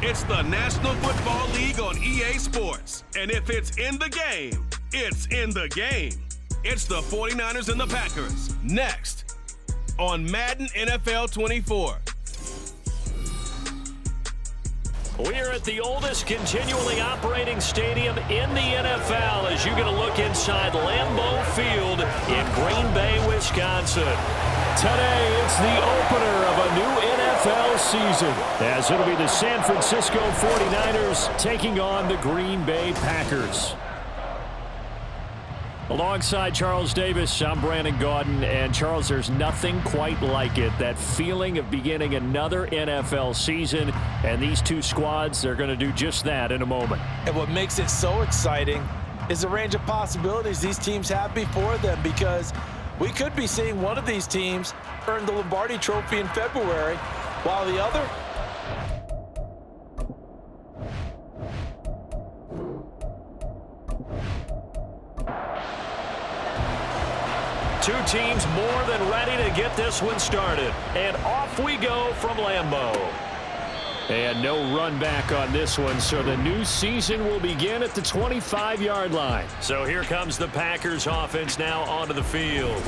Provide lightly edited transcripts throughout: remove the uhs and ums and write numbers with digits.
It's the National Football League on EA Sports. And if it's in the game, it's in the game. It's the 49ers and the Packers. Next on Madden NFL 24. We're at the oldest continually operating stadium in the NFL as you get a look inside Lambeau Field in Green Bay, Wisconsin. Today, it's the opener of a new NFL season, as it'll be the San Francisco 49ers taking on the Green Bay Packers. Alongside Charles Davis, I'm Brandon Gaudin, and Charles, there's nothing quite like it. That feeling of beginning another NFL season, and these two squads, they're going to do just that in a moment. And what makes it so exciting is the range of possibilities these teams have before them, because we could be seeing one of these teams earn the Lombardi Trophy in February, while the other two teams more than ready to get this one started. And off we go from Lambeau. And no run back on this one, so the new season will begin at the 25-yard line. So here comes the Packers offense now onto the field.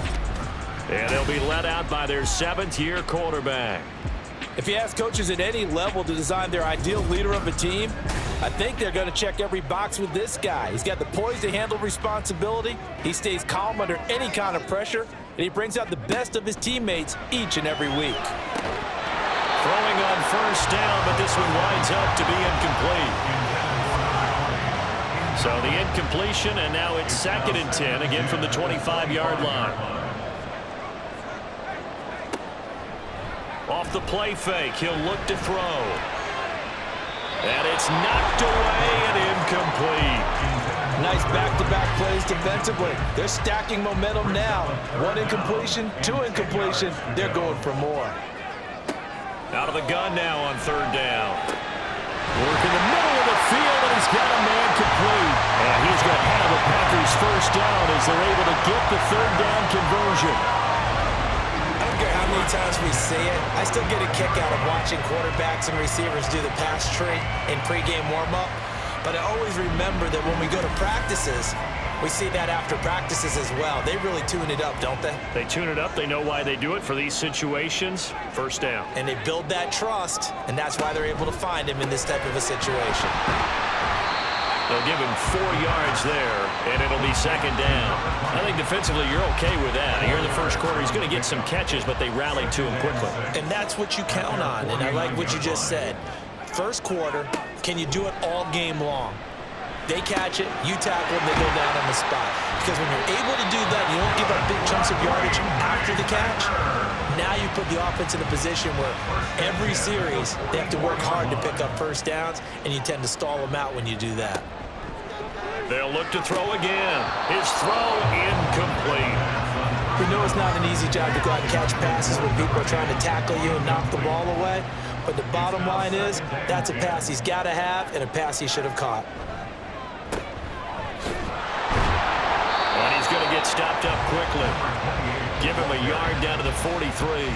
And they'll be led out by their seventh-year quarterback. If you ask coaches at any level to design their ideal leader of a team, I think they're going to check every box with this guy. He's got the poise to handle responsibility. He stays calm under any kind of pressure, and he brings out the best of his teammates each and every week. Throwing on first down, but this one winds up to be incomplete. So the incompletion, and now it's 2nd and 10, again from the 25-yard line. Off the play fake, he'll look to throw. And it's knocked away and incomplete. Nice back-to-back plays defensively. They're stacking momentum now. One incompletion, two incompletion. They're going for more. Out of the gun now on 3rd down. Work in the middle of the field, and he's got a man complete. And he's going to have the Packers first down as they're able to get the 3rd down conversion. I don't care how many times we see it, I still get a kick out of watching quarterbacks and receivers do the pass tree in pregame warm-up. But I always remember that when we go to practices, we see that after practices as well. They really tune it up, don't they? They tune it up. They know why they do it for these situations. First down. And they build that trust, and that's why they're able to find him in this type of a situation. They'll give him 4 yards there, and it'll be 2nd down. I think defensively you're okay with that. Here in the first quarter, he's going to get some catches, but they rallied to him quickly. And that's what you count on, and I like what you just said. First quarter, can you do it all game long? They catch it, you tackle them, they go down on the spot. Because when you're able to do that, you don't give up big chunks of yardage after the catch. Now you put the offense in a position where every series they have to work hard to pick up first downs, and you tend to stall them out when you do that. They'll look to throw again. His throw incomplete. We know it's not an easy job to go out and catch passes when people are trying to tackle you and knock the ball away. But the bottom line is, that's a pass he's got to have and a pass he should have caught. And he's going to get stopped up quickly. Give him a yard down to the 43.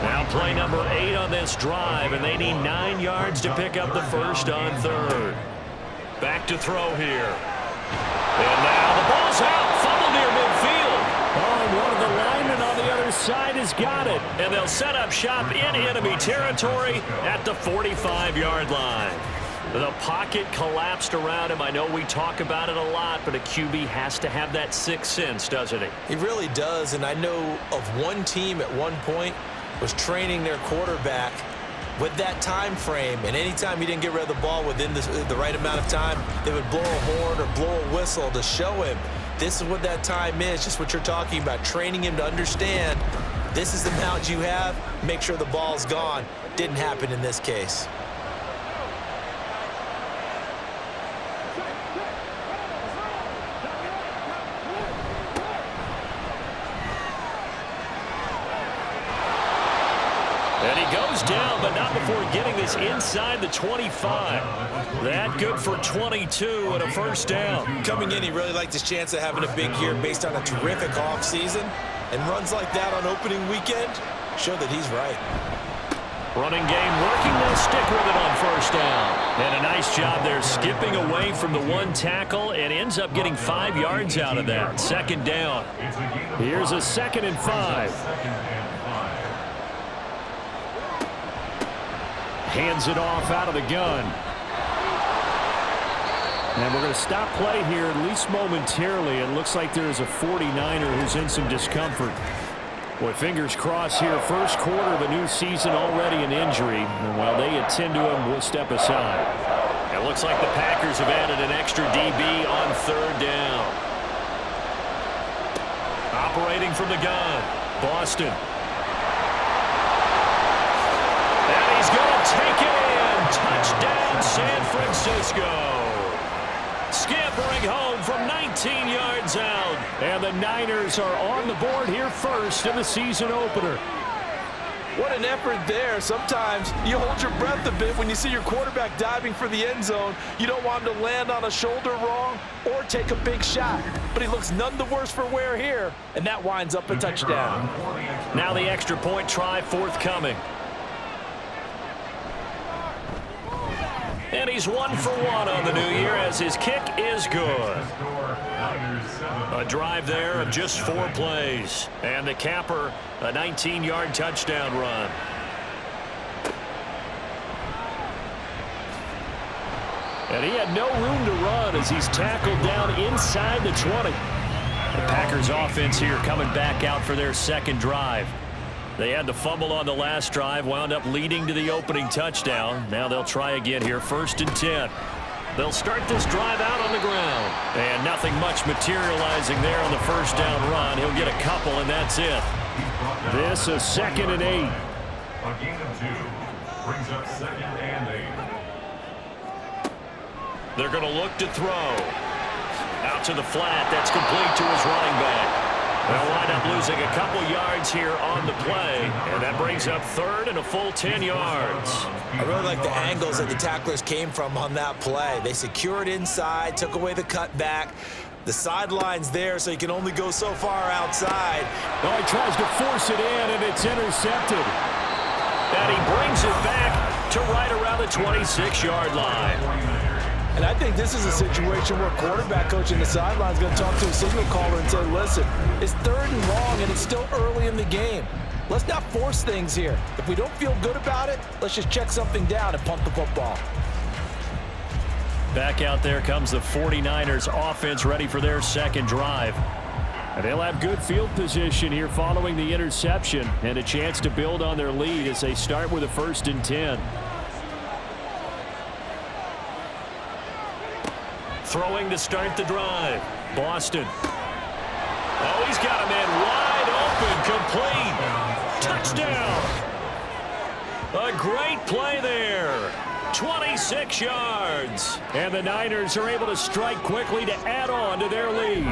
Now play number 8 on this drive, and they need 9 yards to pick up the first on 3rd. Back to throw here. And now the ball's out. Fumble near midfield. Oh, and one of the linemen on the other side has got it. And they'll set up shop in enemy territory at the 45-yard line. The pocket collapsed around him. I know we talk about it a lot, but a QB has to have that sixth sense, doesn't he? He really does, and I know of one team at one point was training their quarterback with that time frame, and anytime he didn't get rid of the ball within the right amount of time, they would blow a horn or blow a whistle to show him this is what that time is, just what you're talking about, training him to understand this is the amount you have, make sure the ball's gone. Didn't happen in this case. And he goes down, but not before getting this inside the 25. That good for 22 and a first down. Coming in, he really liked his chance of having a big year based on a terrific offseason. And runs like that on opening weekend show that he's right. Running game working. They'll stick with it on first down. And a nice job there skipping away from the one tackle and ends up getting 5 yards out of that. Second down. Here's a 2nd and 5. Hands it off out of the gun. And we're going to stop play here, at least momentarily. It looks like there's a 49er who's in some discomfort. Boy, fingers crossed here. First quarter of a new season, already an injury. And while they attend to him, we'll step aside. It looks like the Packers have added an extra DB on 3rd down. Operating from the gun, Boston. And he's going to take it in. Touchdown, San Francisco. Scampering home from 19 yards out. And the Niners are on the board here first in the season opener. What an effort there. Sometimes you hold your breath a bit when you see your quarterback diving for the end zone. You don't want him to land on a shoulder wrong or take a big shot. But he looks none the worse for wear here, and that winds up a touchdown. Now the extra point try forthcoming. And he's 1 for 1 on the new year as his kick is good. A drive there of just 4 plays. And the capper, a 19-yard touchdown run. And he had no room to run as he's tackled down inside the 20. The Packers offense here coming back out for their second drive. They had the fumble on the last drive, wound up leading to the opening touchdown. Now they'll try again here, 1st and 10. They'll start this drive out on the ground. And nothing much materializing there on the first down run. He'll get a couple, and that's it. This is 2nd and 8. A gain of 2 brings up 2nd and 8. They're going to look to throw. Out to the flat. That's complete to his running back. They'll wind up losing a couple yards here on the play, and that brings up 3rd and a full 10 yards. I really like the angles that the tacklers came from on that play. They secured inside, took away the cutback. The sideline's there, so you can only go so far outside. Oh, he tries to force it in, and it's intercepted. And he brings it back to right around the 26-yard line. And I think this is a situation where quarterback coach in the sideline is going to talk to a signal caller and say, listen, it's 3rd and long, and it's still early in the game. Let's not force things here. If we don't feel good about it, let's just check something down and punt the football. Back out there comes the 49ers offense ready for their second drive. And they'll have good field position here following the interception and a chance to build on their lead as they start with a 1st and 10. Throwing to start the drive. Boston. Oh, he's got a man wide open, complete. Touchdown. A great play there. 26 yards. And the Niners are able to strike quickly to add on to their lead.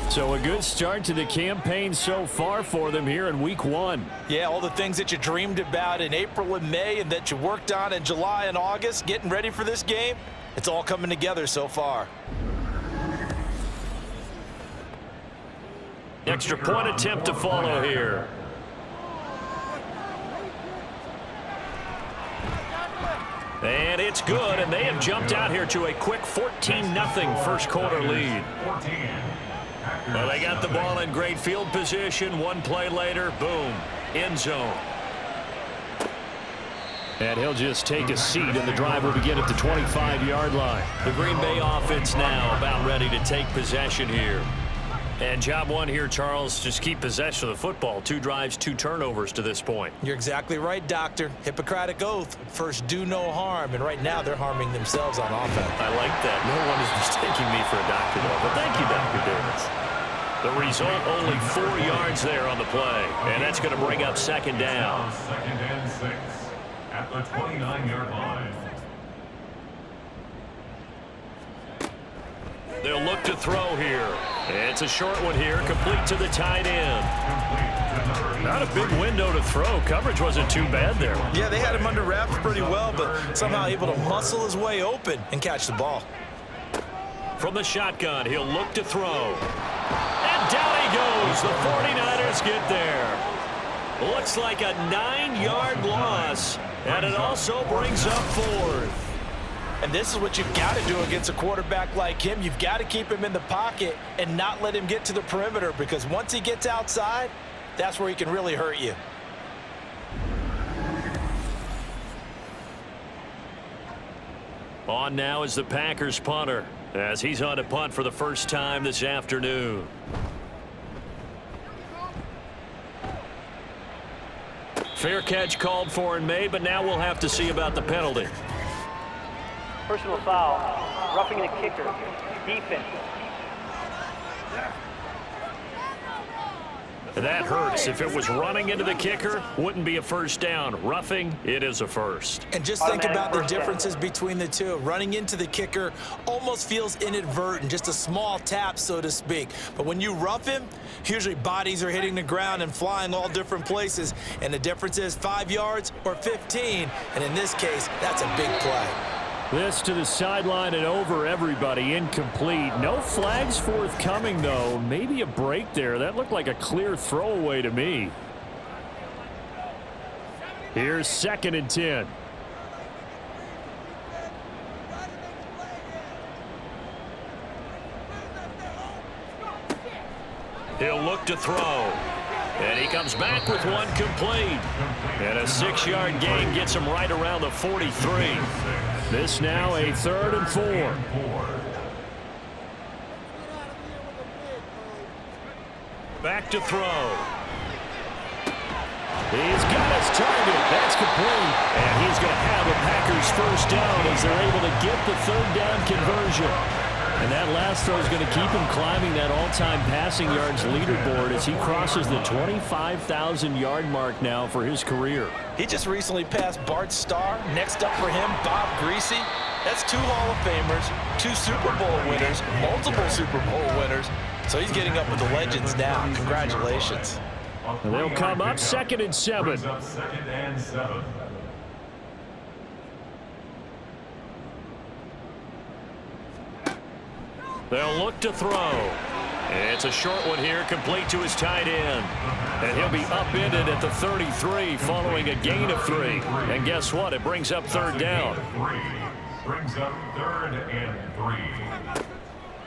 So a good start to the campaign so far for them here in week 1. Yeah, all the things that you dreamed about in April and May and that you worked on in July and August, getting ready for this game, it's all coming together so far. Extra point attempt to follow here. And it's good, and they have jumped out here to a quick 14-0 first quarter lead. Well, they got the ball in great field position. One play later, boom, end zone. And he'll just take a seat, and the drive will begin at the 25-yard line. The Green Bay offense now about ready to take possession here. And job one here, Charles, just keep possession of the football. 2 drives, 2 turnovers to this point. You're exactly right, Doctor. Hippocratic oath. First, do no harm. And right now, they're harming themselves on offense. I like that. No one is mistaking me for a doctor, though. But thank you, Dr. Davis. The result, only 4 yards there on the play. And that's going to bring up 2nd down. 2nd and 6 at the 29-yard line. They'll look to throw here. It's a short one here, complete to the tight end. Not a big window to throw. Coverage wasn't too bad there. Yeah, they had him under wraps pretty well, but somehow able to muscle his way open and catch the ball. From the shotgun, he'll look to throw. And down he goes. The 49ers get there. Looks like a 9-yard loss, and it also brings up 4th. And this is what you've got to do against a quarterback like him. You've got to keep him in the pocket and not let him get to the perimeter, because once he gets outside, that's where he can really hurt you. On now is the Packers punter, as he's on to punt for the first time this afternoon. Fair catch called for and made, but now we'll have to see about the penalty. Personal foul, roughing the kicker, defense. That hurts. If it was running into the kicker, wouldn't be a first down. Roughing, it is a first. And just think about the differences between the two. Running into the kicker almost feels inadvertent, just a small tap, so to speak. But when you rough him, usually bodies are hitting the ground and flying all different places. And the difference is 5 yards or 15. And in this case, that's a big play. This to the sideline and over everybody. Incomplete. No flags forthcoming, though. Maybe a break there. That looked like a clear throwaway to me. Here's 2nd and 10. He'll look to throw. And he comes back with one complete. And a 6-yard gain gets him right around the 43. This now a 3rd and 4. Back to throw. He's got his target. That's complete. And he's going to have a Packers first down as they're able to get the 3rd down conversion. And that last throw is going to keep him climbing that all-time passing yards leaderboard as he crosses the 25,000-yard mark now for his career. He just recently passed Bart Starr. Next up for him, Bob Greasy. That's 2 Hall of Famers, 2 Super Bowl winners, multiple Super Bowl winners. So he's getting up with the legends now. Congratulations. And they'll come up 2nd and 7. Second and 7. They'll look to throw. It's a short one here, complete to his tight end. And he'll be upended at the 33 following a gain of 3. And guess what? It brings up 3rd down. Brings up 3rd and 3.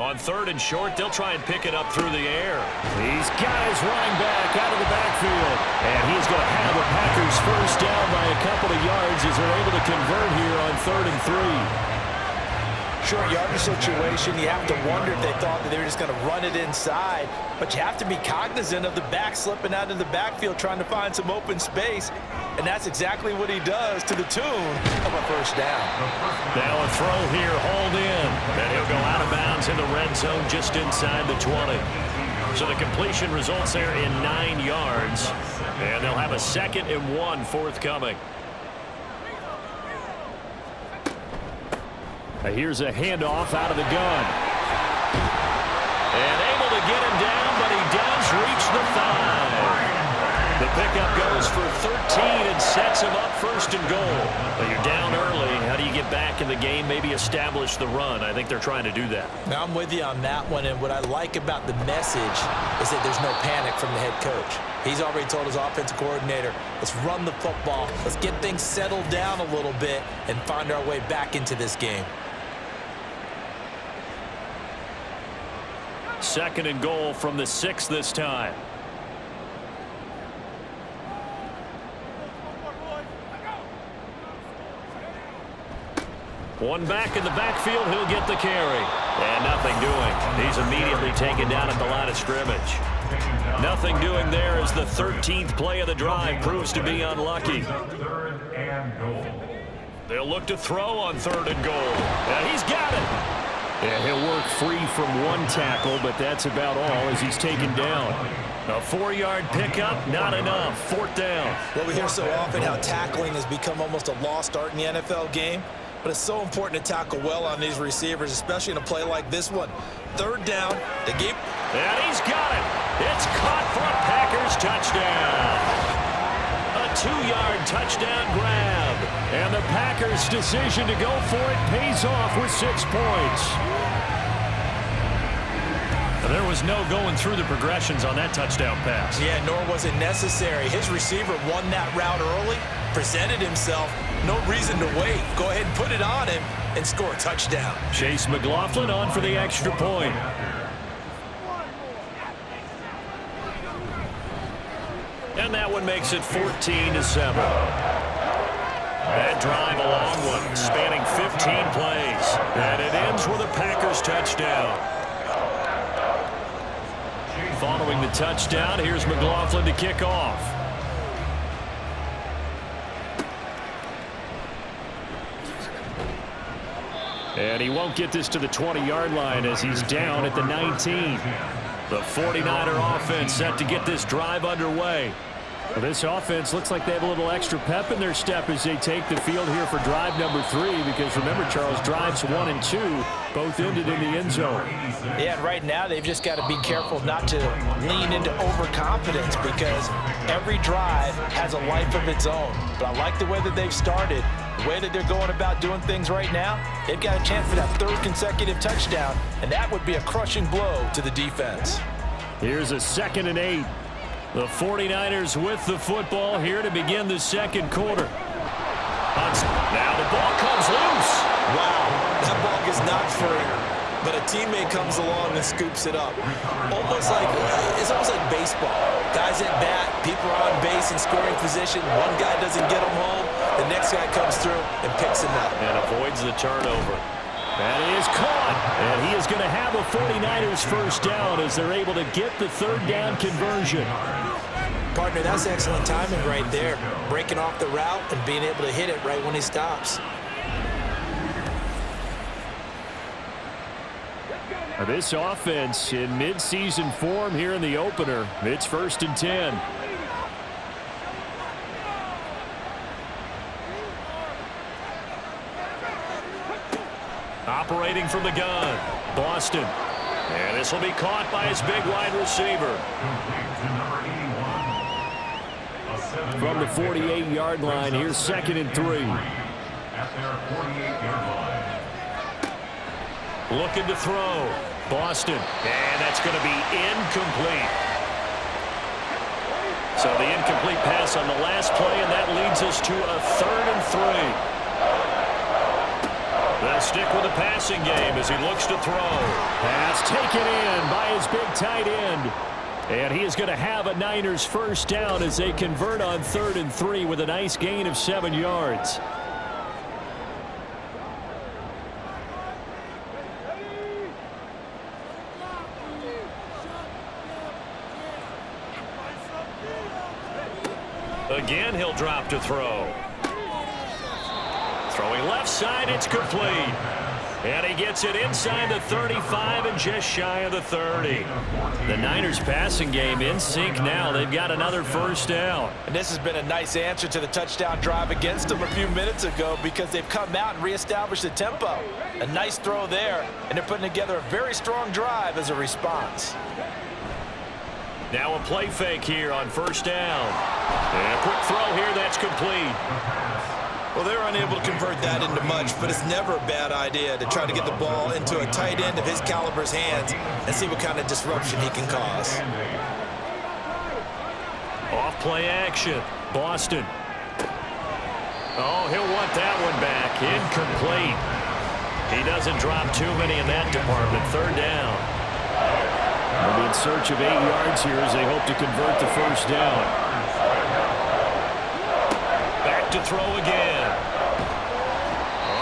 On 3rd and short, they'll try and pick it up through the air. He's got his running back out of the backfield. And he's going to have the Packers first down by a couple of yards as they're able to convert here on 3rd and 3. Short yardage situation, you have to wonder if they thought that they were just going to run it inside. But you have to be cognizant of the back slipping out of the backfield trying to find some open space. And that's exactly what he does to the tune of a first down. Now a throw here, hauled in. And he'll go out of bounds in the red zone just inside the 20. So the completion results there in 9 yards. And they'll have a 2nd and 1 forthcoming. Here's a handoff out of the gun. And able to get him down, but he does reach the 5. The pickup goes for 13 and sets him up 1st and goal. But you're down early. How do you get back in the game, maybe establish the run? I think they're trying to do that. Now, I'm with you on that one, and what I like about the message is that there's no panic from the head coach. He's already told his offensive coordinator, let's run the football, let's get things settled down a little bit and find our way back into this game. 2nd and goal from the 6 this time. One back in the backfield, he'll get the carry. And nothing doing. He's immediately taken down at the line of scrimmage. Nothing doing there as the 13th play of the drive proves to be unlucky. 3rd and goal. They'll look to throw on 3rd and goal. And he's got it. Yeah, he'll work free from one tackle, but that's about all as he's taken down. A 4-yard pickup, not enough. 4th down. Well, we hear so often how tackling has become almost a lost art in the NFL game, but it's so important to tackle well on these receivers, especially in a play like this one. 3rd down, the game. And he's got it. It's caught for a Packers touchdown. A 2-yard touchdown grab. And the Packers' decision to go for it pays off with 6 points. There was no going through the progressions on that touchdown pass. Yeah, nor was it necessary. His receiver won that route early, presented himself. No reason to wait. Go ahead and put it on him and score a touchdown. Chase McLaughlin on for the extra point. And that one makes it 14-7. That drive, a long one, spanning 15 plays. And it ends with a Packers touchdown. Following the touchdown, here's McLaughlin to kick off. And he won't get this to the 20-yard line as he's down at the 19. The 49er offense set to get this drive underway. Well, this offense looks like they have a little extra pep in their step as they take the field here for drive number 3, because remember, Charles, drives 1 and 2 both ended in the end zone. Yeah, and right now they've just got to be careful not to lean into overconfidence, because every drive has a life of its own. But I like the way that they've started, the way that they're going about doing things right now. They've got a chance for that 3rd consecutive touchdown, and that would be a crushing blow to the defense. Here's a 2nd and 8. The 49ers with the football here to begin the second quarter. Now the ball comes loose. Wow, that ball gets knocked free, but a teammate comes along and scoops it up. It's almost like baseball. Guys at bat, people are on base in scoring position. One guy doesn't get them home. The next guy comes through and picks him up. And avoids the turnover. That is caught. And he is going to have a 49ers first down as they're able to get the 3rd down conversion. Partner, that's excellent timing right there. Breaking off the route and being able to hit it right when he stops. This offense in mid-season form here in the opener. It's 1st and 10. Operating from the gun, Boston. And this will be caught by his big wide receiver. From the 48-yard line, here's 2nd and 3. At their 48-yard line. Looking to throw. Boston. And that's going to be incomplete. So the incomplete pass on the last play, and that leads us to a 3rd and 3. They'll stick with the passing game as he looks to throw. Pass taken in by his big tight end. And he is going to have a Niners first down as they convert on 3rd and 3 with a nice gain of 7 yards. Again, he'll drop to throw. Throwing left side, it's complete. And he gets it inside the 35 and just shy of the 30. The Niners passing game in sync now. They've got another first down. And this has been a nice answer to the touchdown drive against them a few minutes ago, because they've come out and reestablished the tempo. A nice throw there, and they're putting together a very strong drive as a response. Now a play fake here on first down. And a quick throw here that's complete. Well, they're unable to convert that into much, but it's never a bad idea to try to get the ball into a tight end of his caliber's hands and see what kind of disruption he can cause. Off play action. Boston. Oh, he'll want that one back. Incomplete. He doesn't drop too many in that department. 3rd down. They'll be in search of 8 yards here as they hope to convert the first down. Back to throw again.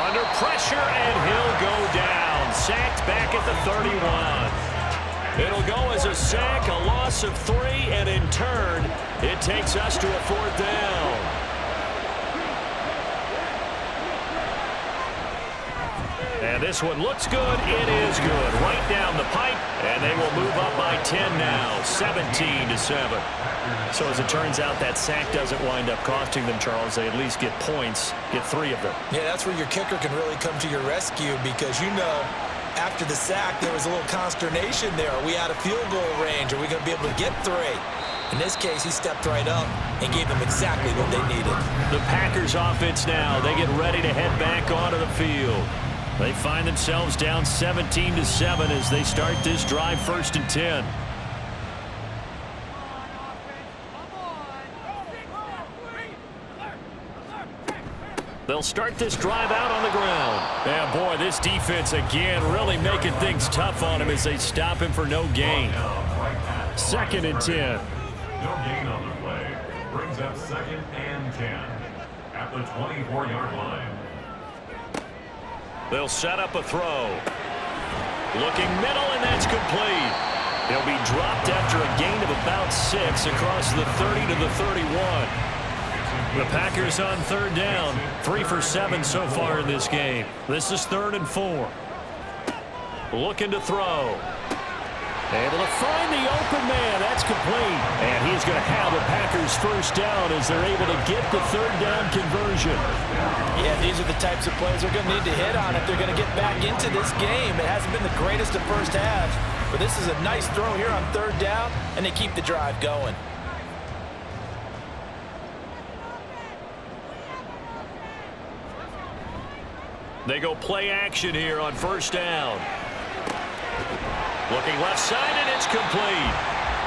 Under pressure, and he'll go down. Sacked back at the 31. It'll go as a sack, a loss of 3, and in turn, it takes us to a 4th down. And this one looks good. It is good. Right down the pipe, and they will move up by 10 now, 17-7. So as it turns out, that sack doesn't wind up costing them, Charles. They at least get points, get 3 of them. Yeah, that's where your kicker can really come to your rescue, because after the sack, there was a little consternation there. Are we out of field goal range? Are we going to be able to get 3? In this case, he stepped right up and gave them exactly what they needed. The Packers offense now, they get ready to head back onto the field. They find themselves down 17-7 as they start this drive, 1st and 10. They'll start this drive out on the ground. Yeah, boy, this defense again really making things tough on him as they stop him for no gain. 2nd and 10. No gain on the play. Brings up 2nd and 10 at the 24-yard line. They'll set up a throw. Looking middle, and that's complete. He'll be dropped after a gain of about 6 across the 30 to the 31. The Packers on 3rd down. 3 for 7 so far in this game. This is 3rd and 4. Looking to throw. Able to find the open man. That's complete. And he's going to have the Packers 1st down as they're able to get the 3rd down conversion. Yeah, these are the types of plays they're going to need to hit on if they're going to get back into this game. It hasn't been the greatest of first halves, but this is a nice throw here on 3rd down, and they keep the drive going. They go play action here on 1st down. Looking left side, and it's complete.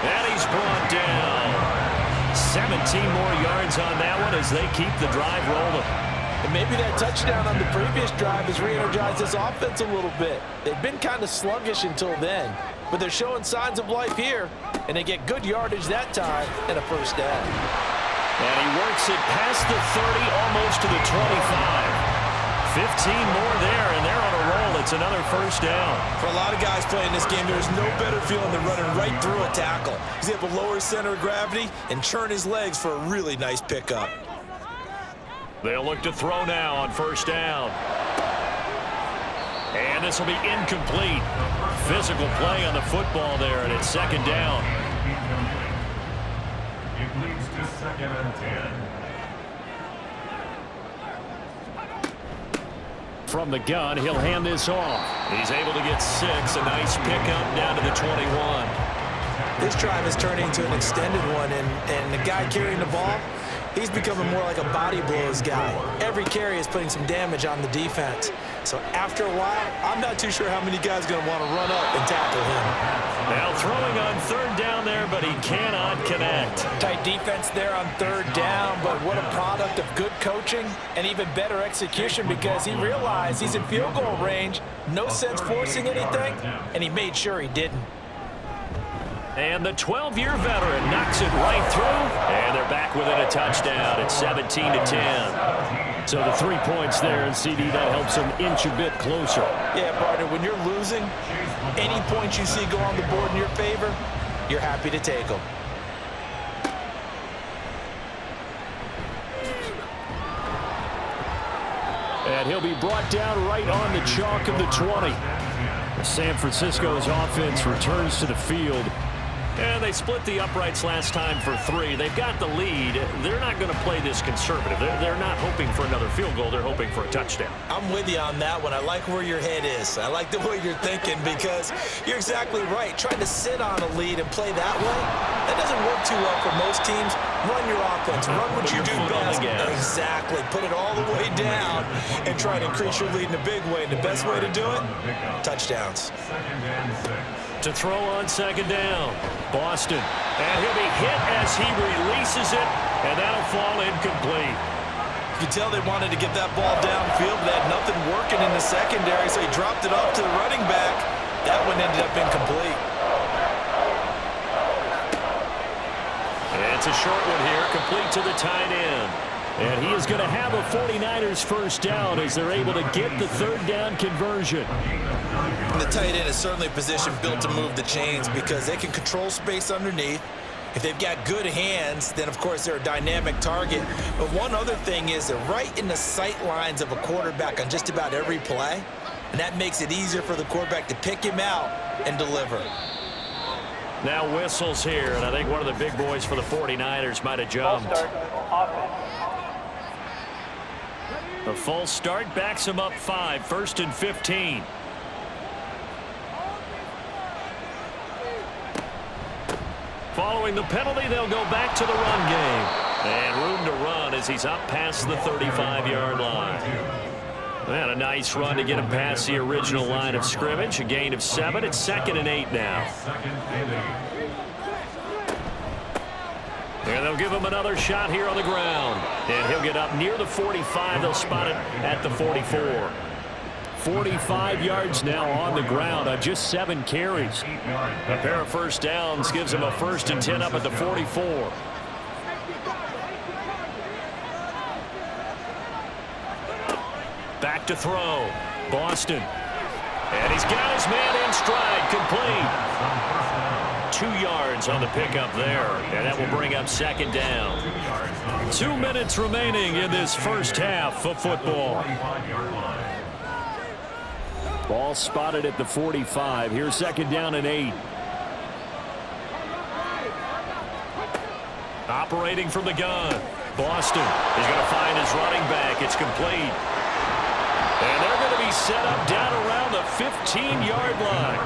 And he's brought down. 17 more yards on that one as they keep the drive rolling. And maybe that touchdown on the previous drive has re-energized this offense a little bit. They've been kind of sluggish until then, but they're showing signs of life here, and they get good yardage that time and a 1st down. And he works it past the 30, almost to the 25. 15 more there, and they're on a roll. It's another 1st down. For a lot of guys playing this game, there's no better feeling than running right through a tackle. He's able to lower his center of gravity and churn his legs for a really nice pickup. They'll look to throw now on 1st down. And this will be incomplete. Physical play on the football there, and it's 2nd down. It leads to 2nd and 10. From the gun, he'll hand this off. He's able to get 6. A nice pickup down to the 21. This drive is turning into an extended one, and the guy carrying the ball, he's becoming more like a body blows guy. Every carry is putting some damage on the defense. So after a while, I'm not too sure how many guys are going to want to run up and tackle him. Now throwing on 3rd down there, but he cannot connect. Tight defense there on 3rd down, but what a product of good coaching and even better execution because he realized he's in field goal range. No sense forcing anything, and he made sure he didn't. And the 12-year veteran knocks it right through, and they're back within a touchdown at 17-10. So the 3 points there, and CD, that helps them inch a bit closer. Yeah, partner, when you're losing, any points you see go on the board in your favor, you're happy to take them. And he'll be brought down right on the chalk of the 20. San Francisco's offense returns to the field. And they split the uprights last time for 3. They've got the lead. They're not going to play this conservative. They're not hoping for another field goal. They're hoping for a touchdown. I'm with you on that one. I like where your head is. I like the way you're thinking because you're exactly right. Trying to sit on a lead and play that way, that doesn't work too well for most teams. Run your offense. Run what you do best. Exactly. Put it all the way down and try to increase your lead in a big way. And the best way to do it, touchdowns. 2nd and 6. To throw on 2nd down, Boston. And he'll be hit as he releases it, and that'll fall incomplete. You could tell they wanted to get that ball downfield, but they had nothing working in the secondary, so he dropped it off to the running back. That one ended up incomplete. It's a short one here, complete to the tight end. And he is going to have a 49ers 1st down as they're able to get the 3rd down conversion. And the tight end is certainly a position built to move the chains because they can control space underneath. If they've got good hands, then of course they're a dynamic target. But one other thing is they're right in the sight lines of a quarterback on just about every play. And that makes it easier for the quarterback to pick him out and deliver. Now whistles here, and I think one of the big boys for the 49ers might have jumped. Ball start, offense. A false start backs him up 5, 1st and 15. Following the penalty, they'll go back to the run game. And room to run as he's up past the 35-yard line. And a nice run to get him past the original line of scrimmage. A gain of 7. It's 2nd and 8 now. And they'll give him another shot here on the ground. And he'll get up near the 45. They'll spot it at the 44. 45 yards now on the ground on just 7 carries. A pair of first downs gives him a 1st and 10 up at the 44. Back to throw. Boston. And he's got his man in stride. Complete. 2 yards on the pickup there. And that will bring up 2nd down. 2 minutes remaining in this first half of football. Ball spotted at the 45. Here's 2nd down and 8. Operating from the gun. Boston is going to find his running back. It's complete. And they're going to be set up down around the 15-yard line.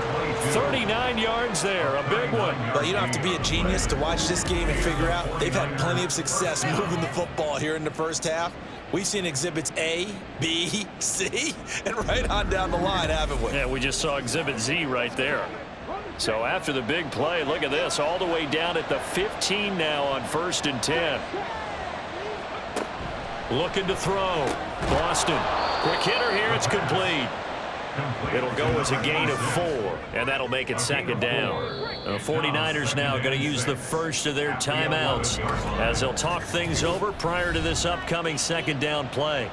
39 yards there, a big one. But you don't have to be a genius to watch this game and figure out they've had plenty of success moving the football here in the first half. We've seen exhibits A, B, C, and right on down the line, haven't we? Yeah, we just saw exhibit Z right there. So after the big play, look at this, all the way down at the 15 now on 1st and 10. Looking to throw. Boston. Quick hitter here. It's complete. It'll go as a gain of 4, and that'll make it 2nd down. The 49ers now going to use the first of their timeouts as they'll talk things over prior to this upcoming 2nd down play.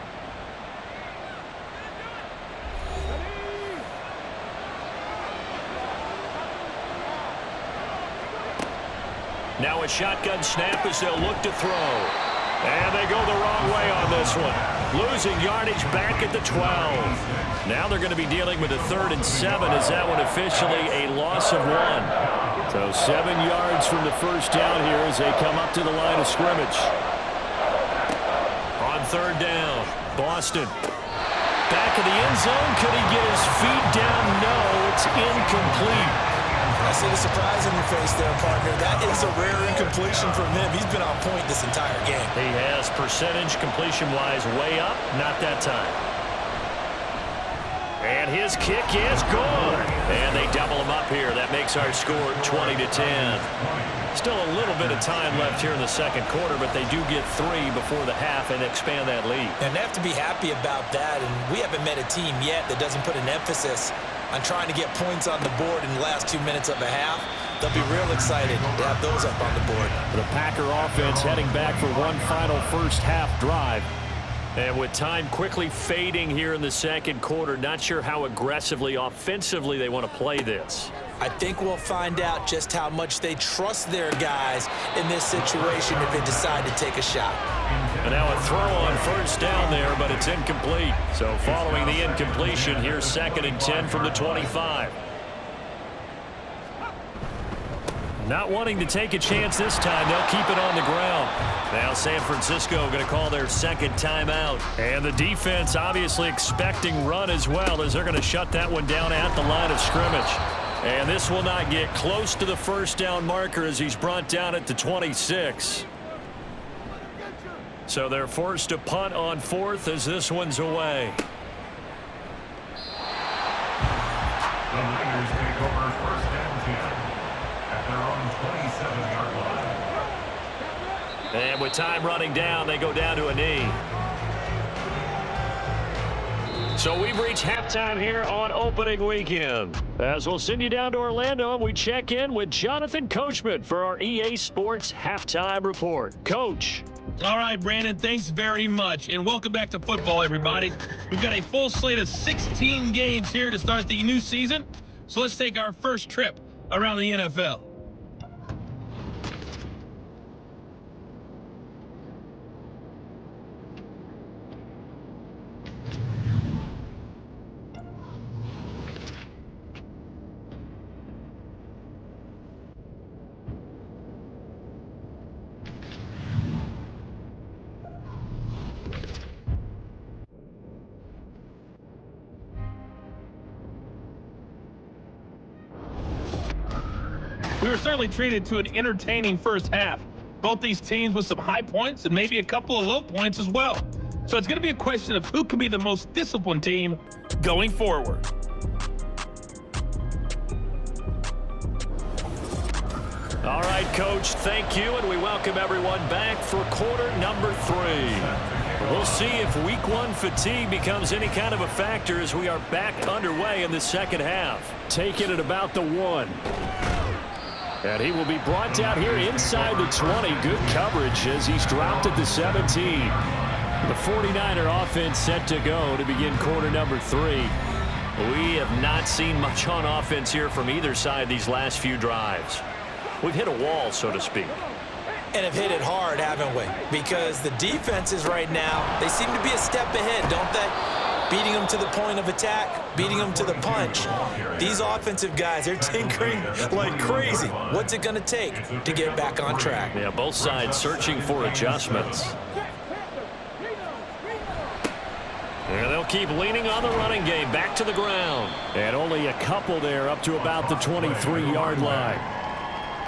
Now a shotgun snap as they'll look to throw. And they go the wrong way on this one. Losing yardage back at the 12. Now they're going to be dealing with a 3rd and 7 as that one officially a loss of 1. So 7 yards from the first down here as they come up to the line of scrimmage. On 3rd down, Boston. Back of the end zone. Could he get his feet down? No, it's incomplete. I see the surprise on your face there, partner. That is a rare incompletion from him. He's been on point this entire game. He has percentage completion-wise way up. Not that time. And his kick is good. And they double him up here. That makes our score 20-10. Still a little bit of time left here in the 2nd quarter, but they do get 3 before the half and expand that lead. And they have to be happy about that. And we haven't met a team yet that doesn't put an emphasis on trying to get points on the board in the last 2 minutes of a half. They'll be real excited to have those up on the board. The Packer offense heading back for one final first half drive. And with time quickly fading here in the 2nd quarter, not sure how aggressively, offensively they want to play this. I think we'll find out just how much they trust their guys in this situation if they decide to take a shot. And now a throw on 1st down there, but it's incomplete. So following the incompletion, here's 2nd and 10 from the 25. Not wanting to take a chance this time. They'll keep it on the ground. Now San Francisco going to call their 2nd timeout. And the defense obviously expecting run as well as they're going to shut that one down at the line of scrimmage. And this will not get close to the 1st down marker as he's brought down at the 26. So they're forced to punt on 4th as this one's away. The Niners take over 1st and 10 at their own 27-yard line. And with time running down, they go down to a knee. So we've reached halftime here on opening weekend. As we'll send you down to Orlando and we check in with Jonathan Coachman for our EA Sports Halftime Report. Coach. All right, Brandon, thanks very much. And welcome back to football, everybody. We've got a full slate of 16 games here to start the new season. So let's take our first trip around the NFL. We were certainly treated to an entertaining first half. Both these teams with some high points and maybe a couple of low points as well. So it's going to be a question of who can be the most disciplined team going forward. All right, Coach, thank you, and we welcome everyone back for quarter number 3. We'll see if week 1 fatigue becomes any kind of a factor as we are back underway in the second half. Taking it about the 1. And he will be brought down here inside the 20. Good coverage as he's dropped at the 17. The 49er offense set to go to begin quarter number 3. We have not seen much on offense here from either side these last few drives. We've hit a wall, so to speak. And have hit it hard, haven't we? Because the defenses right now, they seem to be a step ahead, don't they? Beating them to the point of attack, beating them to the punch. These offensive guys, they're tinkering like crazy. What's it going to take to get back on track? Yeah, both sides searching for adjustments. And they'll keep leaning on the running game, back to the ground. And only a couple there up to about the 23-yard line.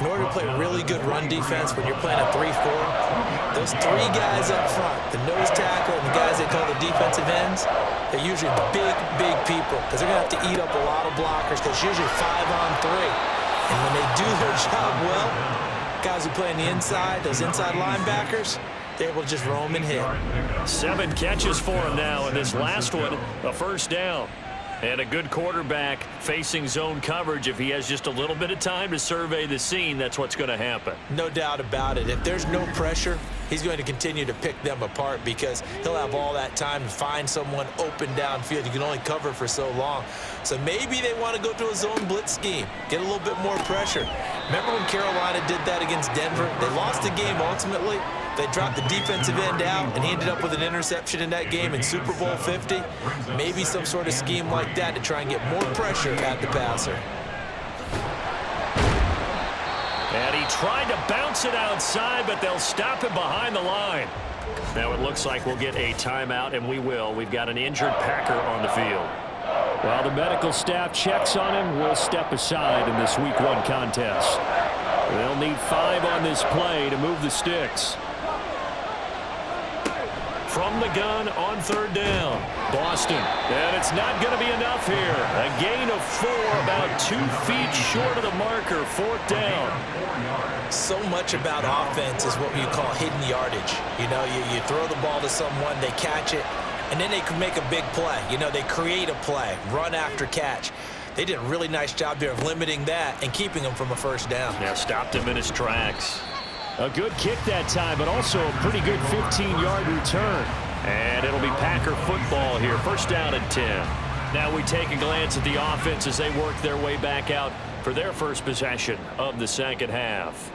In order to play really good run defense when you're playing a 3-4, those 3 guys up front, the nose tackle and the guys they call the defensive ends, they're usually big, big people because they're going to have to eat up a lot of blockers because it's usually 5-on-3. And when they do their job well, guys who play on the inside, those inside linebackers, they're able to just roam and hit. 7 catches for him now, and this last one, a first down. And a good quarterback facing zone coverage. If he has just a little bit of time to survey the scene, that's what's going to happen. No doubt about it. If there's no pressure, he's going to continue to pick them apart because he'll have all that time to find someone open downfield. You can only cover for so long. So maybe they want to go to a zone blitz scheme, get a little bit more pressure. Remember when Carolina did that against Denver? They lost the game ultimately. They dropped the defensive end out, and he ended up with an interception in that game in Super Bowl 50. Maybe some sort of scheme like that to try and get more pressure at the passer. And he tried to bounce it outside, but they'll stop him behind the line. Now it looks like we'll get a timeout, and we will. We've got an injured Packer on the field. While the medical staff checks on him, we'll step aside in this Week 1 contest. They'll need 5 on this play to move the sticks. From the gun on third down, Boston. And it's not going to be enough here. A gain of 4, about 2 feet short of the marker, 4th down. So much about offense is what you call hidden yardage. You know, you throw the ball to someone, they catch it, and then they can make a big play. You know, they create a play, run after catch. They did a really nice job there of limiting that and keeping him from a first down. Yeah, stopped him in his tracks. A good kick that time, but also a pretty good 15-yard return. And it'll be Packer football here. First down and 10. Now we take a glance at the offense as they work their way back out for their first possession of the second half.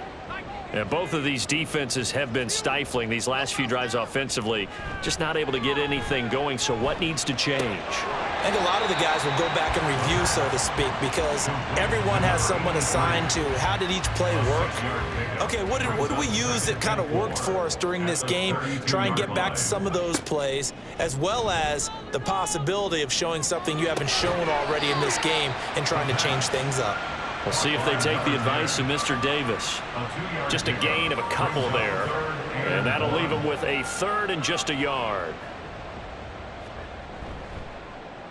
And both of these defenses have been stifling these last few drives offensively. Just not able to get anything going, so what needs to change? I think a lot of the guys will go back and review, so to speak, because everyone has someone assigned to how did each play work. Okay, what did we use that kind of worked for us during this game? Try and get back to some of those plays, as well as the possibility of showing something you haven't shown already in this game and trying to change things up. We'll see if they take the advice of Mr. Davis. Just a gain of a couple there, and that'll leave him with a 3rd and just a yard.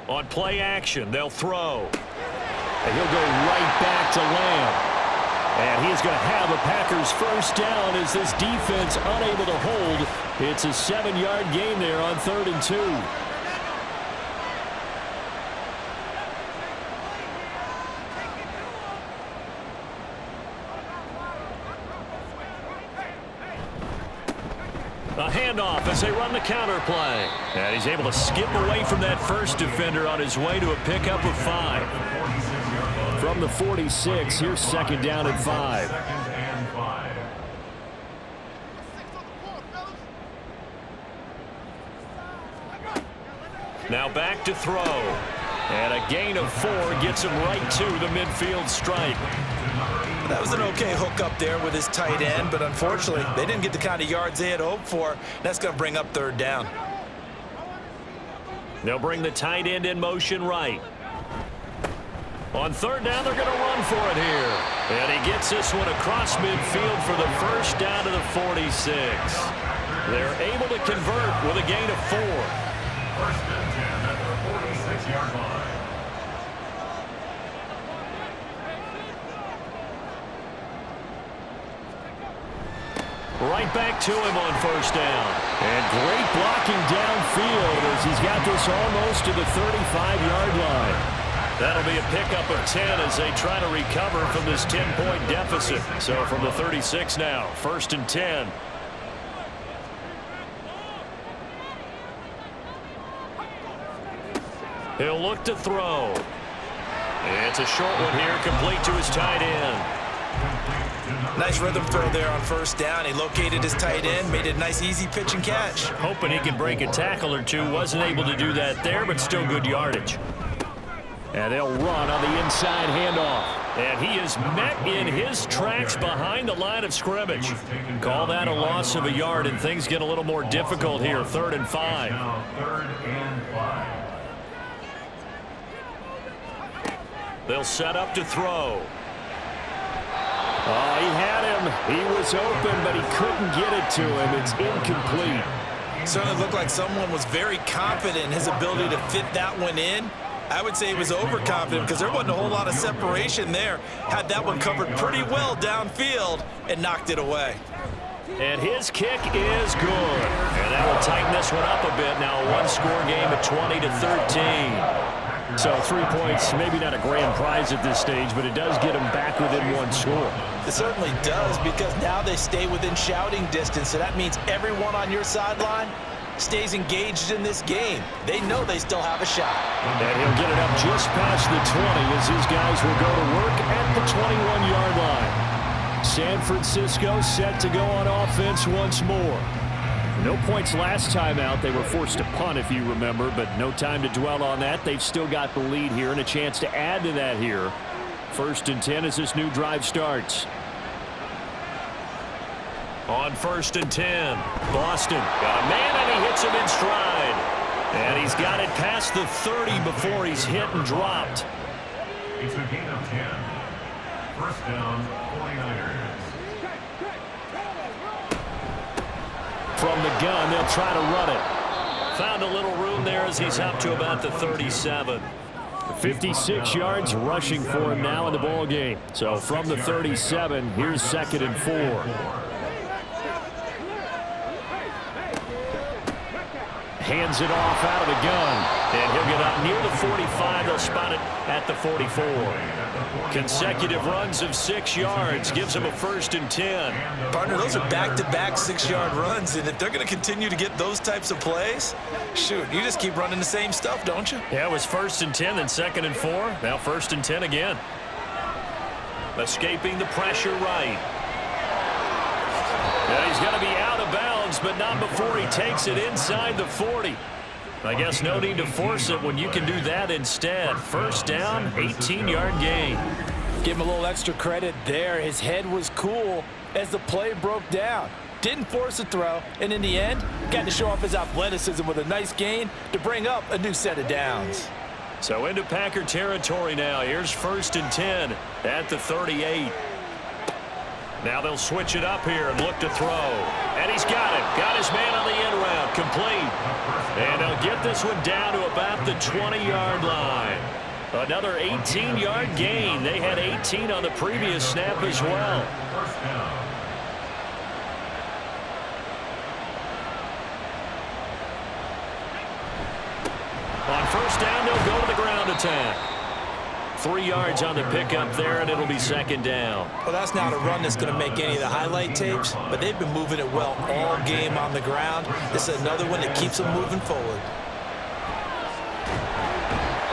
On play action, they'll throw. And he'll go right back to Lamb. And he is going to have a Packers first down as this defense unable to hold. It's a 7-yard gain there on 3rd and 2. A handoff as they run the counter play. And he's able to skip away from that first defender on his way to a pickup of 5. From the 46, here's second down and 5. Now back to throw. And a gain of 4 gets him right to the midfield stripe. That was an okay hook up there with his tight end, but unfortunately, they didn't get the kind of yards they had hoped for. That's going to bring up 3rd down. They'll bring the tight end in motion right. On 3rd down, they're going to run for it here. And he gets this one across midfield for the first down to the 46. They're able to convert with a gain of 4. First and 10 at the 46-yard line. Right back to him on first down. And great blocking downfield as he's got this almost to the 35-yard line. That'll be a pickup of 10 as they try to recover from this 10-point deficit. So from the 36 now, first and 10. He'll look to throw. It's a short one here, complete to his tight end. Nice rhythm throw there on first down. He located his tight end, made it a nice easy pitch and catch. Hoping he can break a tackle or two. Wasn't able to do that there, but still good yardage. And they'll run on the inside handoff. And he is met in his tracks behind the line of scrimmage. Call that a loss of a yard, and things get a little more difficult here. 3rd and 5. Now 3rd and 5. They'll set up to throw. Oh, he had him. He was open, but he couldn't get it to him. It's incomplete. Certainly looked like someone was very confident in his ability to fit that one in. I would say he was overconfident because there wasn't a whole lot of separation there. Had that one covered pretty well downfield and knocked it away. And his kick is good. And that will tighten this one up a bit. Now a one-score game at 20-13. So 3 points, maybe not a grand prize at this stage, but it does get them back within one score. It certainly does, because now they stay within shouting distance. So that means everyone on your sideline stays engaged in this game. They know they still have a shot. And he'll get it up just past the 20 as his guys will go to work at the 21-yard line. San Francisco set to go on offense once more. No points last time out. They were forced to punt, if you remember, but no time to dwell on that. They've still got the lead here and a chance to add to that here. 1st and 10 as this new drive starts. On 1st and 10, Boston got a man and he hits him in stride. And he's got it past the 30 before he's hit and dropped. It's a gain of 10. First down, 49ers. From the gun, they'll try to run it. Found a little room there as he's up to about the 37. 56 yards rushing for him now in the ball game. So from the 37, here's 2nd and 4. Hands it off out of the gun. And he'll get up near the 45. They'll spot it at the 44. Consecutive runs of 6 yards gives him a 1st and 10. Partner, those are back-to-back 6-yard runs, and if they're going to continue to get those types of plays, shoot, you just keep running the same stuff, don't you? Yeah, it was 1st and 10, then 2nd and 4. Now 1st and 10 again. Escaping the pressure right. Yeah, he's going to be out of bounds, but not before he takes it inside the 40. I guess no need to force it when you can do that instead. First down, 18-yard gain. Give him a little extra credit there. His head was cool as the play broke down. Didn't force a throw, and in the end, got to show off his athleticism with a nice gain to bring up a new set of downs. So into Packer territory now. Here's 1st and 10 at the 38. Now they'll switch it up here and look to throw. And he's got it. Got his man on the end route. Complete. And they'll get this one down to about the 20-yard line. Another 18-yard gain. They had 18 on the previous snap as well. On first down, they'll go to the ground attack. 3 yards on the pickup there, and it'll be 2nd down. Well, that's not a run that's going to make any of the highlight tapes, but they've been moving it well all game on the ground. This is another one that keeps them moving forward.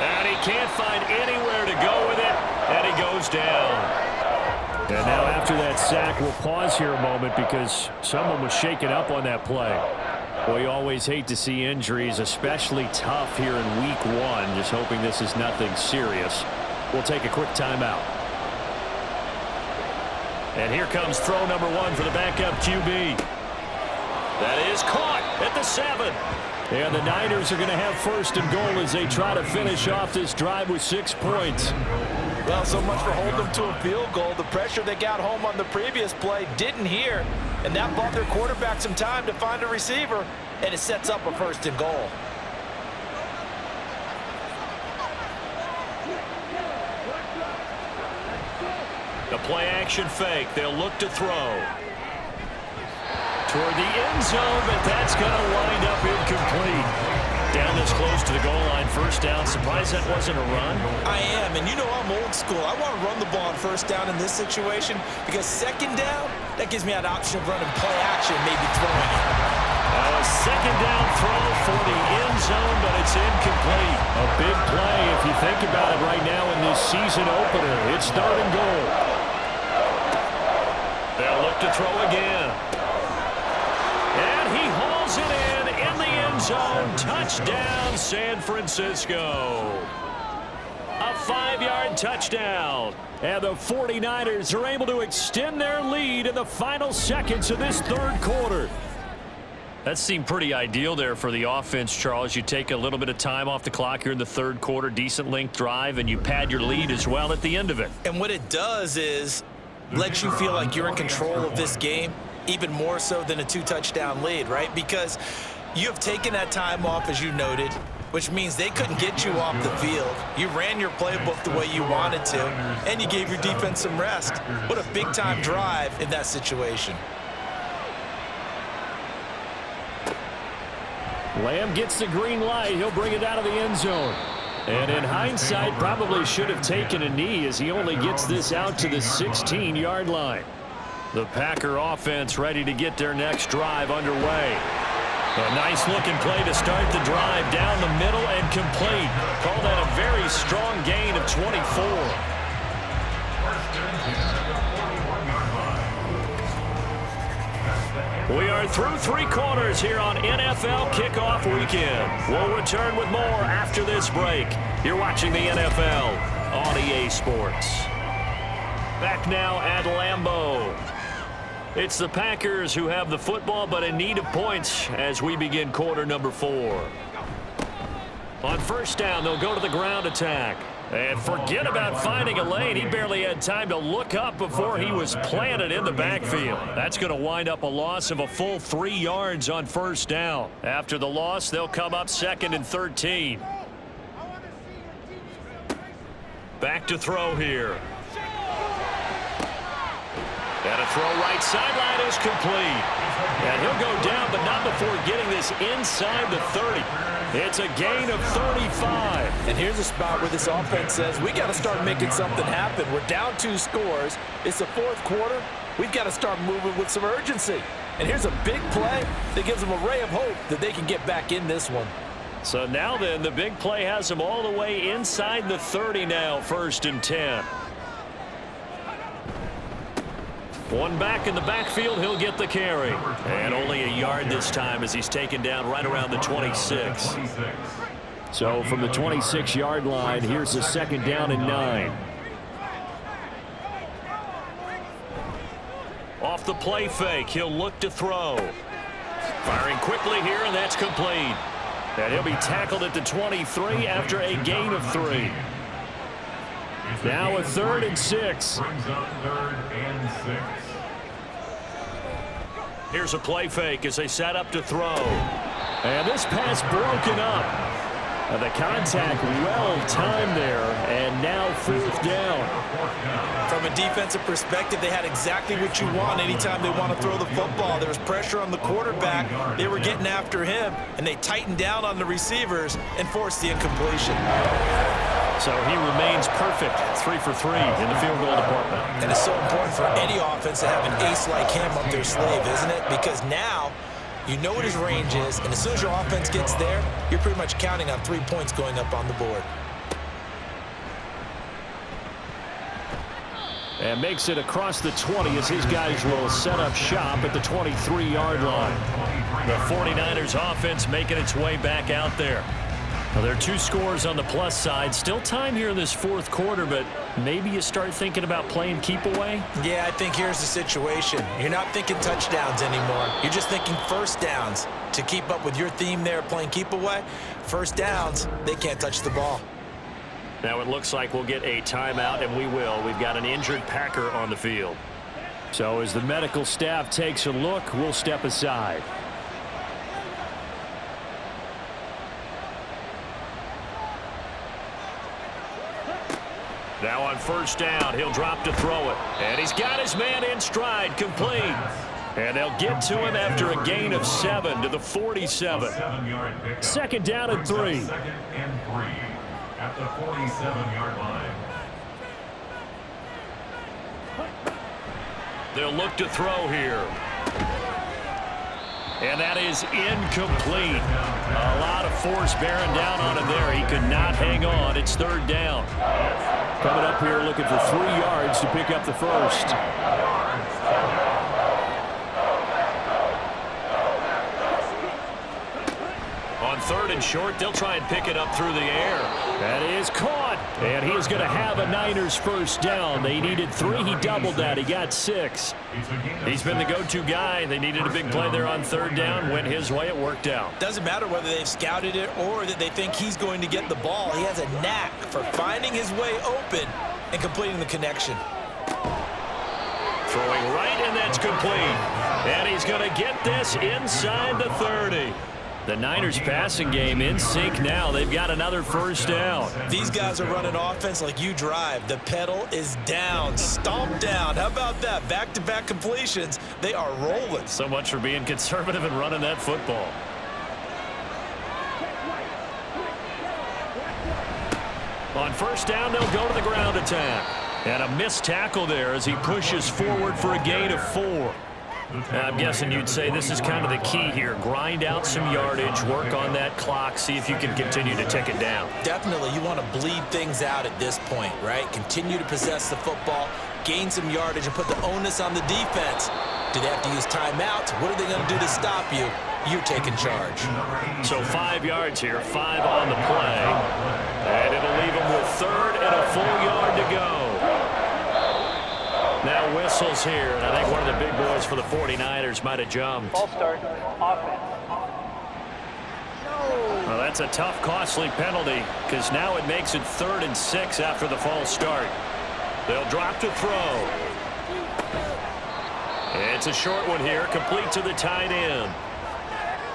And he can't find anywhere to go with it, and he goes down. And now after that sack, we'll pause here a moment because someone was shaken up on that play. Well, you always hate to see injuries, especially tough here in week 1. Just hoping this is nothing serious. We'll take a quick timeout. And here comes throw number 1 for the backup QB. That is caught at the 7. And the Niners are going to have 1st and goal as they try to finish off this drive with 6 points. Well, so much for holding them to a field goal. The pressure they got home on the previous play didn't here. And that bought their quarterback some time to find a receiver, and it sets up a 1st and goal. The play action fake. They'll look to throw. Toward the end zone, but that's going to wind up incomplete. Down this close to the goal line, 1st down. Surprised that wasn't a run? I am, and you know I'm old school. I want to run the ball on 1st down in this situation because 2nd down, that gives me that option of running play action, maybe throwing it. A 2nd down throw for the end zone, but it's incomplete. A big play if you think about it right now in this season opener. It's 3rd and goal. They'll look to throw again. And he hauls it in the end zone. Touchdown, San Francisco. A 5-yard touchdown. And the 49ers are able to extend their lead in the final seconds of this 3rd quarter. That seemed pretty ideal there for the offense, Charles. You take a little bit of time off the clock here in the 3rd quarter, decent length drive, and you pad your lead as well at the end of it. And what it does is let you feel like you're in control of this game, even more so than a 2-touchdown lead, right? Because you have taken that time off, as you noted, which means they couldn't get you off the field. You ran your playbook the way you wanted to, and you gave your defense some rest. What a big-time drive in that situation. Lamb gets the green light. He'll bring it out of the end zone. And in hindsight, probably should have taken a knee as he only gets this out to the 16-yard line. The Packer offense ready to get their next drive underway. A nice-looking play to start the drive down the middle and complete. Call that a very strong gain of 24. We are through 3 quarters here on NFL Kickoff Weekend. We'll return with more after this break. You're watching the NFL on EA Sports. Back now at Lambeau. It's the Packers who have the football, but in need of points as we begin quarter number 4. On 1st down, they'll go to the ground attack. And forget about finding a lane. He barely had time to look up before he was planted in the backfield. That's going to wind up a loss of a full 3 yards on 1st down. After the loss, they'll come up 2nd and 13. Back to throw here. And a throw right sideline is complete. And he'll go down, but not before getting this inside the 30. It's a gain of 35. And here's a spot where this offense says, we got to start making something happen. We're down 2 scores. It's the 4th quarter. We've got to start moving with some urgency. And here's a big play that gives them a ray of hope that they can get back in this one. So now then, the big play has them all the way inside the 30 now, 1st and 10. One back in the backfield, he'll get the carry. And only a yard this time as he's taken down right around the 26. So from the 26-yard line, here's the 2nd down and 9. Off the play fake, he'll look to throw. Firing quickly here, and that's complete. And he'll be tackled at the 23 after a gain of 3. Now a 3rd and 6. Brings up 3rd and 6. Here's a play fake as they set up to throw. And this pass broken up. The contact well-timed there, and now 4th down. From a defensive perspective, they had exactly what you want anytime they want to throw the football. There was pressure on the quarterback. They were getting after him, and they tightened down on the receivers and forced the incompletion. So he remains perfect, 3 for 3 in the field goal department. And it's so important for any offense to have an ace like him up their sleeve, isn't it? Because now you know what his range is, and as soon as your offense gets there, you're pretty much counting on 3 points going up on the board. And makes it across the 20 as his guys will set up shop at the 23-yard line. The 49ers offense making its way back out there. Now, there are 2 scores on the plus side. Still time here in this 4th quarter, but maybe you start thinking about playing keep away? Yeah, I think here's the situation. You're not thinking touchdowns anymore. You're just thinking 1st downs. To keep up with your theme there, playing keep away, 1st downs, they can't touch the ball. Now it looks like we'll get a timeout, and we will. We've got an injured Packer on the field. So as the medical staff takes a look, we'll step aside. Now on first down, he'll drop to throw it. And he's got his man in stride, complete. And they'll get to him after a gain of 7 to the 47. Second down and 3. Second and 3 at the 47-yard line. They'll look to throw here. And that is incomplete. A lot of force bearing down on him there. He could not hang on. It's third down. Coming up here looking for 3 yards to pick up the first. On third and short, they'll try and pick it up through the air. That is caught. And he is going to have a Niners first down. They needed 3. He doubled that. He got 6. He's been the go-to guy. They needed a big play there on third down. Went his way. It worked out. Doesn't matter whether they've scouted it or that they think he's going to get the ball. He has a knack for finding his way open and completing the connection. Throwing right, and that's complete. And he's going to get this inside the 30. The Niners passing game in sync now. They've got another first down. These guys are running offense like you drive. The pedal is down, stomped down. How about that? Back-to-back completions. They are rolling. So much for being conservative and running that football. On first down, they'll go to the ground attack. And a missed tackle there as he pushes forward for a gain of 4. I'm guessing you'd say this is kind of the key here. Grind out some yardage, work on that clock, see if you can continue to tick it down. Definitely, you want to bleed things out at this point, right? Continue to possess the football, gain some yardage, and put the onus on the defense. Do they have to use timeouts? What are they going to do to stop you? You're taking charge. So 5 yards here, 5 on the play. And it'll leave them with third and a full yard to go. Now whistles here, and I think one of the big boys for the 49ers might have jumped. Ball start, offense. Well, that's a tough, costly penalty because now it makes it 3rd and 6 after the false start. They'll drop to throw. It's a short one here, complete to the tight end.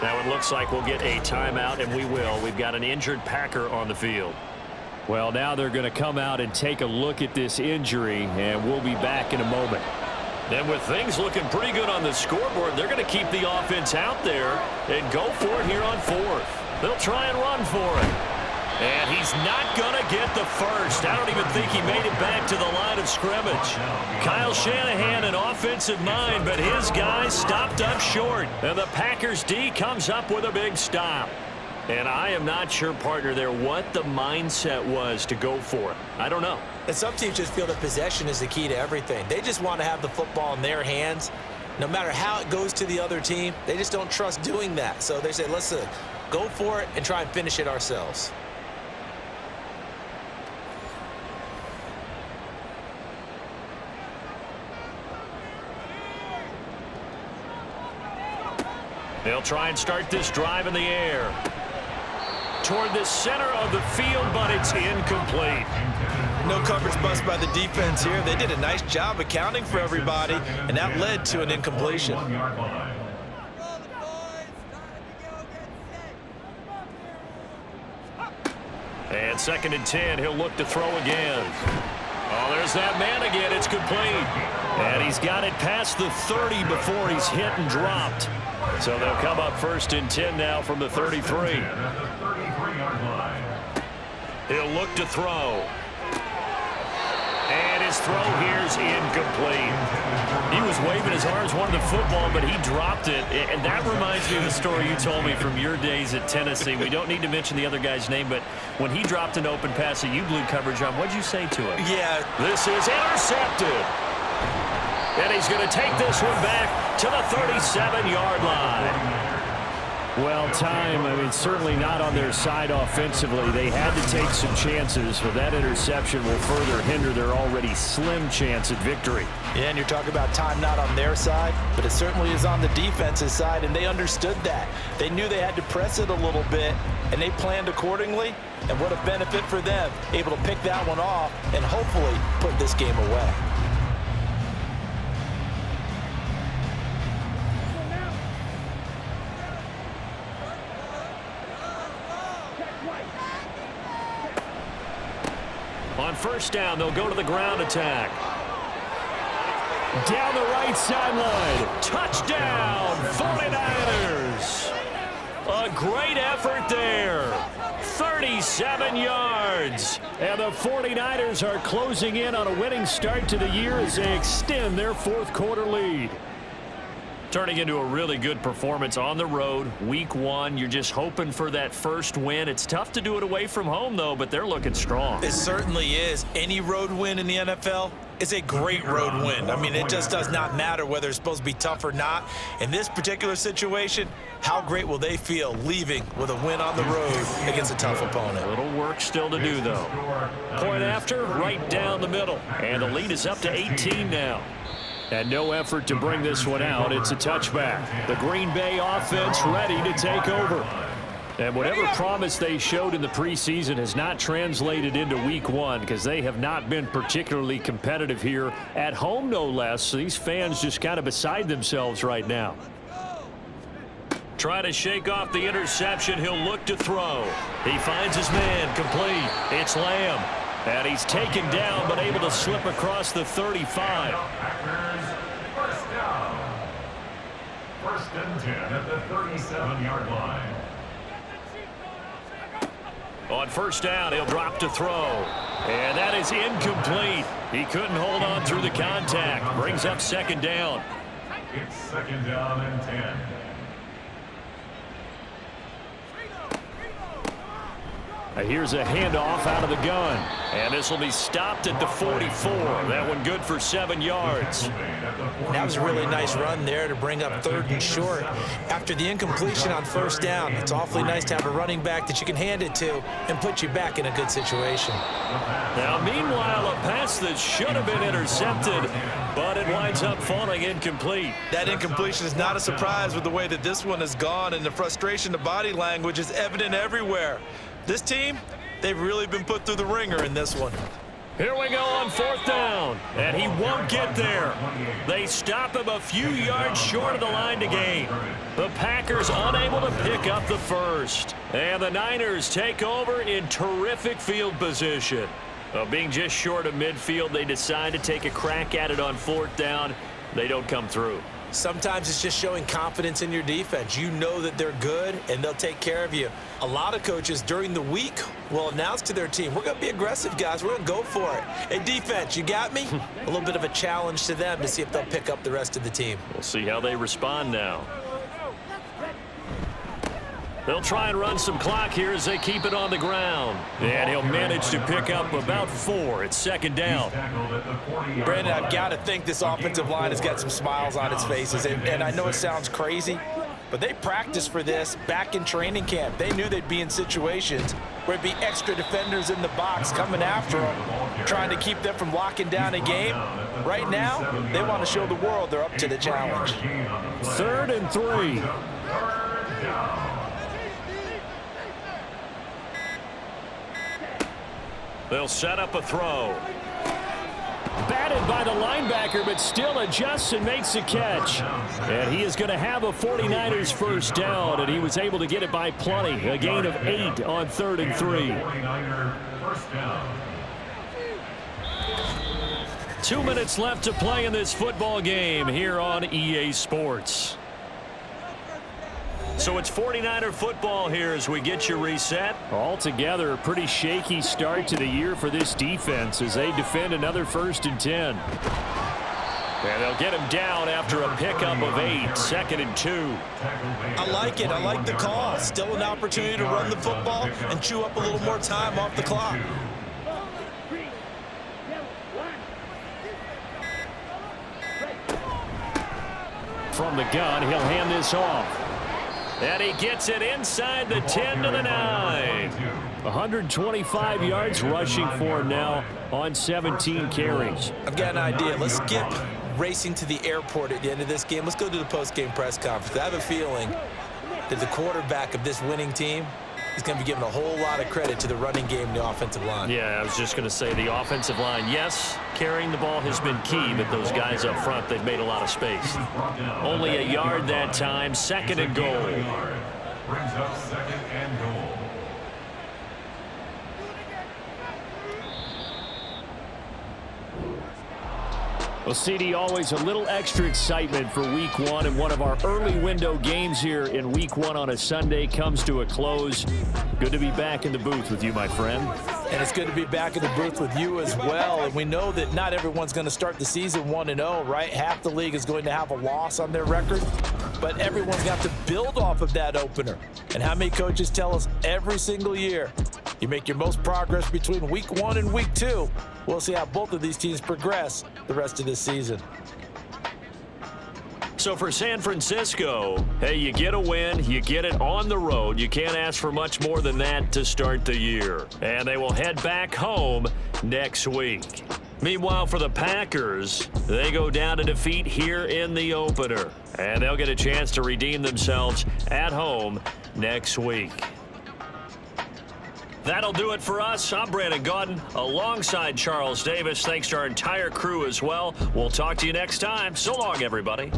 Now it looks like we'll get a timeout, and we will. We've got an injured Packer on the field. Well, now they're going to come out and take a look at this injury, and we'll be back in a moment. Then with things looking pretty good on the scoreboard, they're going to keep the offense out there and go for it here on 4th. They'll try and run for it. And he's not going to get the first. I don't even think he made it back to the line of scrimmage. Kyle Shanahan, an offensive mind, but his guys stopped up short. And the Packers D comes up with a big stop. And I am not sure, partner, there what the mindset was to go for it. I don't know. And some teams just feel that possession is the key to everything. They just want to have the football in their hands. No matter how it goes to the other team, they just don't trust doing that. So they say, let's go for it and try and finish it ourselves. They'll try and start this drive in the air. Toward the center of the field, but it's incomplete. No coverage bust by the defense here. They did a nice job accounting for everybody, and that led to an incompletion. And 2nd and 10, he'll look to throw again. Oh, there's that man again. It's complete. And he's got it past the 30 before he's hit and dropped. So they'll come up 1st and 10 now from the 33. He'll look to throw. And his throw here's incomplete. He was waving his arms, wanted the football, but he dropped it. And that reminds me of the story you told me from your days at Tennessee. We don't need to mention the other guy's name, but when he dropped an open pass that you blew coverage on, what'd you say to him? Yeah. This is intercepted. And he's going to take this one back to the 37-yard line. Well, certainly not on their side offensively. They had to take some chances, but that interception will further hinder their already slim chance at victory. Yeah, and you're talking about time not on their side, but it certainly is on the defense's side, and they understood that. They knew they had to press it a little bit, and they planned accordingly, and what a benefit for them, able to pick that one off and hopefully put this game away. on first down, they'll go to the ground attack. Down the right sideline. Touchdown, 49ers. A great effort there. 37 yards. And the 49ers are closing in on a winning start to the year as they extend their fourth quarter lead. Turning into a really good performance on the road. Week 1, you're just hoping for that first win. It's tough to do it away from home, though, but they're looking strong. It certainly is. Any road win in the NFL is a great road win. I mean, it just does not matter whether it's supposed to be tough or not. In this particular situation, how great will they feel leaving with a win on the road against a tough opponent? A little work still to do, though. Point after, right down the middle. And the lead is up to 18 now. And no effort to bring this one out. It's a touchback. The Green Bay offense ready to take over. And whatever promise they showed in the preseason has not translated into week 1 because they have not been particularly competitive here at home, no less. So these fans just kind of beside themselves right now. Try to shake off the interception. He'll look to throw. He finds his man complete. It's Lamb. And he's taken down but able to slip across the 35. First down. First and 10 at the 37-yard line. On first down, he'll drop to throw. And that is incomplete. He couldn't hold on through the contact. Brings up second down. It's second down and 10. Here's a handoff out of the gun. And this will be stopped at the 44. That one good for 7 yards. That was a really nice run there to bring up 3rd and short. After the incompletion on first down, it's awfully nice to have a running back that you can hand it to and put you back in a good situation. Now, meanwhile, a pass that should have been intercepted, but it winds up falling incomplete. That incompletion is not a surprise with the way that this one has gone, and the frustration, the body language is evident everywhere. This team, they've really been put through the ringer in this one. Here we go on 4th down, and he won't get there. They stop him a few yards short of the line to gain. The Packers unable to pick up the first. And the Niners take over in terrific field position. Being just short of midfield, they decide to take a crack at it on 4th down. They don't come through. Sometimes it's just showing confidence in your defense. You know that they're good, and they'll take care of you. A lot of coaches during the week will announce to their team, we're going to be aggressive, guys. We're going to go for it. Hey, defense, you got me? A little bit of a challenge to them to see if they'll pick up the rest of the team. We'll see how they respond now. They'll try and run some clock here as they keep it on the ground. And he'll manage to pick up about 4. It's second down. Brandon, I've got to think this offensive line has got some smiles on its faces. And I know it sounds crazy, but they practiced for this back in training camp. They knew they'd be in situations where it'd be extra defenders in the box coming after them, trying to keep them from locking down a game. Right now, they want to show the world they're up to the challenge. 3rd and 3. They'll set up a throw. Batted by the linebacker, but still adjusts and makes the catch. And he is going to have a 49ers first down, and he was able to get it by plenty. A gain of 8 on 3rd and 3. 2 minutes left to play in this football game here on EA Sports. So it's 49er football here as we get you reset. Altogether, a pretty shaky start to the year for this defense as they defend another 1st and 10. And they'll get him down after a pickup of 8, 2nd and 2. I like it. I like the call. Still an opportunity to run the football and chew up a little more time off the clock. From the gun, he'll hand this off. And he gets it inside the 10 to the 9. 125 yards rushing for him now on 17 carries. I've got an idea. Let's skip racing to the airport at the end of this game. Let's go to the post-game press conference. I have a feeling that the quarterback of this winning team is going to be given a whole lot of credit to the running game and the offensive line. Yeah, I was just going to say the offensive line, yes, carrying the ball has been key, but those guys up front, they've made a lot of space. Only a yard that time, 2nd and goal. Brings up 2nd and goal. Well, CD, always a little extra excitement for Week 1, and one of our early window games here in Week 1 on a Sunday comes to a close. Good to be back in the booth with you, my friend. And it's good to be back in the booth with you as well. And we know that not everyone's going to start the season 1-0, right? Half the league is going to have a loss on their record, but everyone's got to build off of that opener. And how many coaches tell us every single year, you make your most progress between Week 1 and Week 2. We'll see how both of these teams progress the rest of this season. So for San Francisco, hey, you get a win, you get it on the road. You can't ask for much more than that to start the year. And they will head back home next week. Meanwhile, for the Packers, they go down to defeat here in the opener. And they'll get a chance to redeem themselves at home next week. That'll do it for us. I'm Brandon Gaudin alongside Charles Davis. Thanks to our entire crew as well. We'll talk to you next time. So long, everybody.